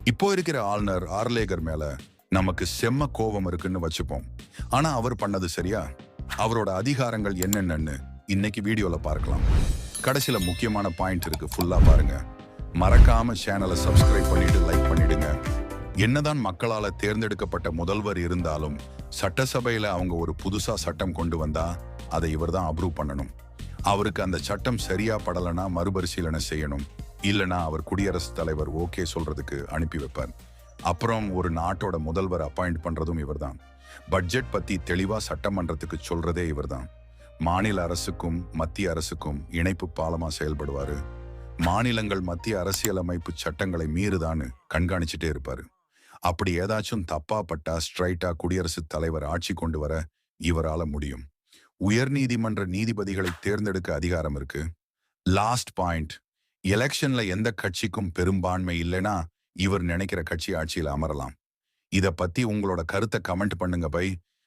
இப்போ இருக்கிற ஆளுநர் ஆர்லேகர் மேல நமக்கு செம்ம கோபம் இருக்குன்னு வச்சுப்போம். ஆனா அவர் பண்ணது சரியா? அவரோட அதிகாரங்கள் என்னென்னு இன்னைக்கு வீடியோல பார்க்கலாம். கடைசியில முக்கியமான பாயிண்ட் இருக்கு, ஃபுல்லா பாருங்க. மறக்காம சேனலை சப்ஸ்கிரைப் பண்ணிட்டு லைக் பண்ணிடுங்க. என்னதான் மக்களால தேர்ந்தெடுக்கப்பட்ட முதல்வர் இருந்தாலும் சட்டசபையில அவங்க ஒரு புதுசா சட்டம் கொண்டு வந்தா அதை இவர் தான் அப்ரூவ் பண்ணணும். அவருக்கு அந்த சட்டம் சரியா படலைன்னா மறுபரிசீலனை செய்யணும். இல்லைன்னா அவர் குடியரசுத் தலைவர் ஓகே சொல்றதுக்கு அனுப்பி வைப்பார். அப்புறம் ஒரு நாட்டோட முதல்வர் அப்பாயிண்ட் பண்றதும் இவர்தான். பட்ஜெட் பத்தி தெளிவா சட்டமன்றத்துக்கு சொல்றதே இவர்தான். மாநில அரசுக்கும் மத்திய அரசுக்கும் இணைப்பு பாலமா செயல்படுவாரு. மாநிலங்கள் மத்திய அரசியலமைப்பு சட்டங்களை மீறுதான்னு கண்காணிச்சுட்டே இருப்பாரு. அப்படி ஏதாச்சும் தப்பா பட்டா ஸ்ட்ரைட்டா குடியரசுத் தலைவர் ஆட்சி கொண்டு வர இவரால முடியும். உயர் நீதிமன்ற நீதிபதிகளை தேர்ந்தெடுக்க அதிகாரம் இருக்கு. லாஸ்ட் பாயிண்ட், எலெக்ஷன்ல எந்த கட்சிக்கும் பெரும்பான்மை இல்லைன்னா இவர் நினைக்கிற கட்சி ஆட்சியில் அமரலாம். இத பத்தி உங்களோட கருத்தை கமெண்ட் பண்ணுங்க பை.